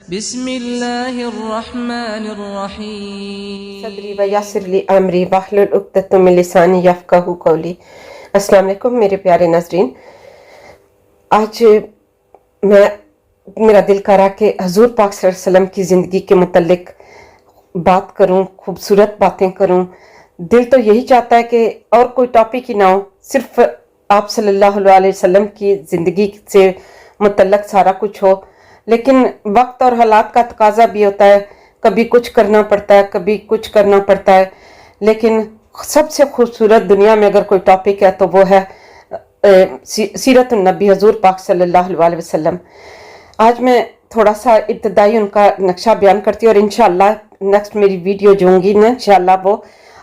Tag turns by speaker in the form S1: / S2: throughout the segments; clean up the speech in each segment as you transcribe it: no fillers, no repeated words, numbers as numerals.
S1: بسم اللہ الرحمن الرحیم
S2: صدری ویسر لی امری واحلل عقدۃ من لسانی یفقہوا قولی۔ السلام علیکم میرے پیارے ناظرین، آج میرا دل کرا کہ حضور پاک صلی اللہ علیہ وسلم کی زندگی کے متعلق بات کروں، خوبصورت باتیں کروں۔ دل تو یہی چاہتا ہے کہ اور کوئی ٹاپک ہی نہ ہو، صرف آپ صلی اللہ علیہ وسلم کی زندگی سے متعلق سارا کچھ ہو، لیکن وقت اور حالات کا تقاضا بھی ہوتا ہے، کبھی کچھ کرنا پڑتا ہے، کبھی کچھ کرنا پڑتا ہے، لیکن سب سے خوبصورت دنیا میں اگر کوئی ٹاپک ہے تو وہ ہے سیرت النبی حضور پاک صلی اللہ علیہ وسلم۔ آج میں تھوڑا سا ابتدائی ان کا نقشہ بیان کرتی ہوں، اور انشاءاللہ نیکسٹ میری ویڈیو جو ہوں گی نا انشاءاللہ وہ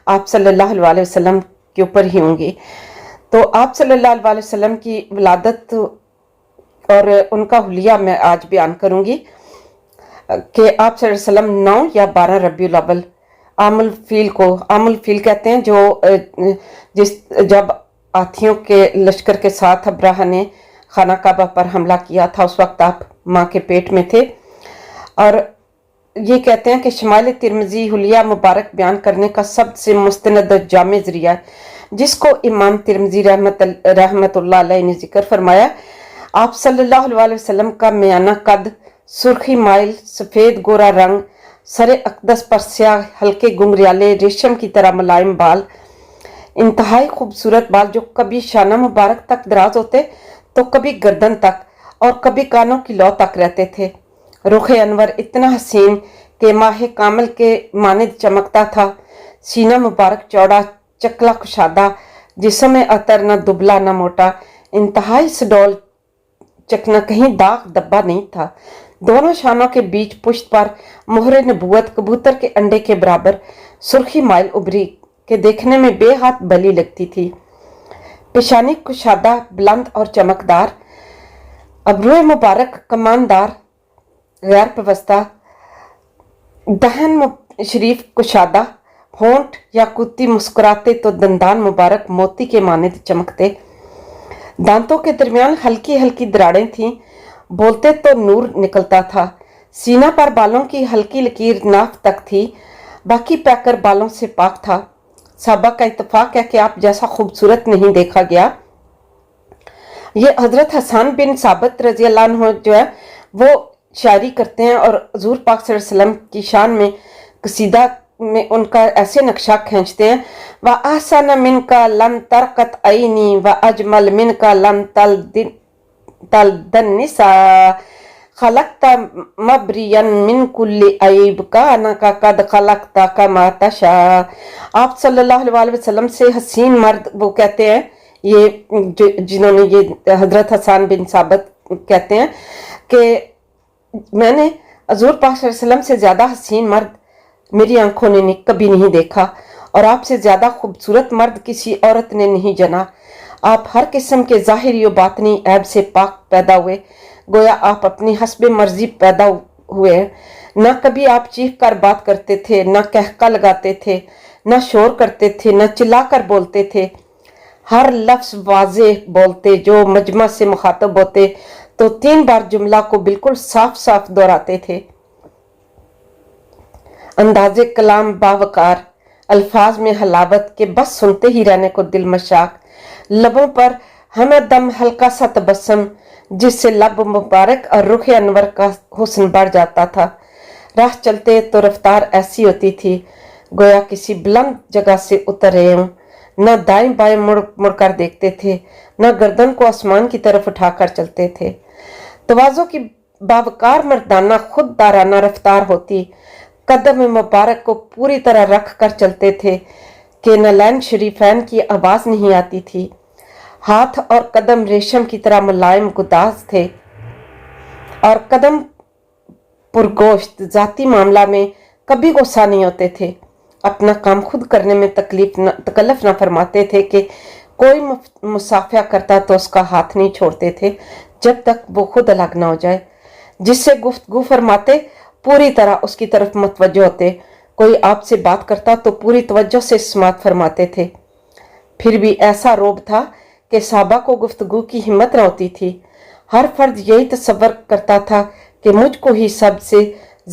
S2: آپ صلی اللہ علیہ وسلم کے اوپر ہی ہوں گی۔ تو آپ صلی اللہ علیہ وسلم کی ولادت اور ان کا حلیہ میں آج بیان کروں گی کہ آپ صلی اللہ علیہ وسلم 9 یا 12 ربیع الاول عام الفیل کہتے ہیں، جب ہاتھیوں کے لشکر کے ساتھ ابراہہ نے خانہ کعبہ پر حملہ کیا تھا، اس وقت آپ ماں کے پیٹ میں تھے۔ اور یہ کہتے ہیں کہ شمائل ترمذی حلیہ مبارک بیان کرنے کا سب سے مستند اور جامع ذریعہ ہے، جس کو امام ترمذی رحمت اللہ علیہ نے ذکر فرمایا۔ آپ صلی اللہ علیہ وسلم کا میانہ قد، سرخی مائل سفید گورا رنگ، سر اقدس پر سیاہ ہلکے گنگریالے ریشم کی طرح ملائم بال، انتہائی خوبصورت بال جو کبھی شانہ مبارک تک دراز ہوتے تو کبھی گردن تک اور کبھی کانوں کی لو تک رہتے تھے۔ رخ انور اتنا حسین کہ ماہ کامل کے مانند چمکتا تھا، سینہ مبارک چوڑا چکلا کشادہ، جسم عطر نہ دبلا نہ موٹا، انتہائی سڈول چکنا، کہیں داغ دبا نہیں تھا۔ دونوں شانوں کے بیچ پشت پر مہر نبوت کبوتر کے انڈے کے برابر سرخی مائل ابری کے دیکھنے میں بے ہاتھ بلی لگتی تھی۔ پیشانی کشادہ بلند اور چمکدار، ابروئے مبارک کماندار غیر پیوستہ، دہن شریف کشادہ، ہونٹ یاقوتی مسکراتے تو دندان مبارک موتی کے مانند چمکتے، دانتوں کے درمیان ہلکی ہلکی دراڑیں تھیں، بولتے تو نور نکلتا تھا۔ سینہ پر بالوں کی ہلکی لکیر ناف تک تھی، باقی پیکر بالوں سے پاک تھا۔ صحابہ کا اتفاق ہے کہ آپ جیسا خوبصورت نہیں دیکھا گیا۔ یہ حضرت حسان بن ثابت رضی اللہ عنہ جو ہے وہ شاعری کرتے ہیں، اور حضور پاک صلی اللہ علیہ وسلم کی شان میں قصیدہ میں ان کا ایسے نقشہ کھینچتے ہیں، وَأَحْسَنَ مِنْكَ لَمْ تَرْقَتْ عَيْنِي وَأَجْمَلْ مِنْكَ لَمْ تَلْدَ النِّسَاء خَلَقْتَ مَبْرِيًا مِنْ كُلِّ عَيْبٍ كَأَنَّكَ قَدْ خَلَقْتَ كَمَا تَشَاءُ۔ آپ صلی اللہ علیہ وسلم سے حسین مرد وہ کہتے ہیں، یہ جنہوں نے یہ حضرت حسان بن ثابت کہتے ہیں کہ میں نے حضور پاک صلی اللہ علیہ وسلم سے زیادہ حسین مرد میری آنکھوں نے کبھی نہیں دیکھا، اور آپ سے زیادہ خوبصورت مرد کسی عورت نے نہیں جنا۔ آپ ہر قسم کے ظاہری و باطنی عیب سے پاک پیدا ہوئے، گویا آپ اپنی حسب مرضی پیدا ہوئے ہیں۔ نہ کبھی آپ چیخ کر بات کرتے تھے، نہ قہقہ لگاتے تھے، نہ شور کرتے تھے، نہ چلا کر بولتے تھے۔ ہر لفظ واضح بولتے، جو مجمع سے مخاطب ہوتے تو 3 بار جملہ کو بالکل صاف صاف دہراتے تھے۔ انداز کلام باوقار، الفاظ میں حلاوت کہ بس سنتے ہی رہنے کو دل مشاق، لبوں پر ہمہ دم ہلکا سا تبسم جس سے لب مبارک اور رخ انور کا حسن بڑھ جاتا تھا۔ راہ چلتے تو رفتار ایسی ہوتی تھی گویا کسی بلند جگہ سے اتر رہے ہوں، نہ دائیں بائیں مڑ کر دیکھتے تھے، نہ گردن کو آسمان کی طرف اٹھا کر چلتے تھے۔ تواضع کی باوقار مردانہ خود دارانہ رفتار ہوتی، قدم مبارک کو پوری طرح رکھ کر چلتے تھے کہ نعلین شریفین کی آواز نہیں آتی تھی۔ ہاتھ اور قدم ریشم کی طرح ملائم گداز تھے، اور قدم پرگوشت، ذاتی معاملہ میں کبھی غصہ نہیں ہوتے تھے۔ اپنا کام خود کرنے میں تکلف نہ فرماتے تھے کہ کوئی مصافحہ کرتا تو اس کا ہاتھ نہیں چھوڑتے تھے جب تک وہ خود الگ نہ ہو جائے۔ جس سے گفتگو فرماتے پوری طرح اس کی طرف متوجہ ہوتے، کوئی آپ سے بات کرتا تو پوری توجہ سے سماعت فرماتے تھے۔ پھر بھی ایسا روب تھا کہ صحابہ کو گفتگو کی ہمت نہ ہوتی تھی۔ ہر فرد یہی تصور کرتا تھا کہ مجھ کو ہی سب سے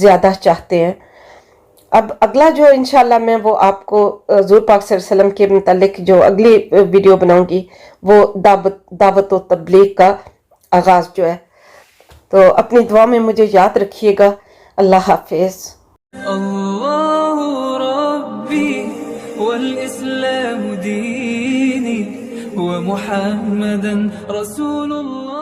S2: زیادہ چاہتے ہیں. اب اگلا جو انشاءاللہ میں وہ آپ کو حضور پاک صلی اللہ علیہ وسلم کے متعلق جو اگلی ویڈیو بناؤں گی وہ دعوت و تبلیغ کا آغاز جو ہے. تو اپنی دعا میں مجھے یاد رکھیے گا. اللہ حافظ.
S1: اللہ ربی والاسلام دینی ومحمدا رسول اللہ.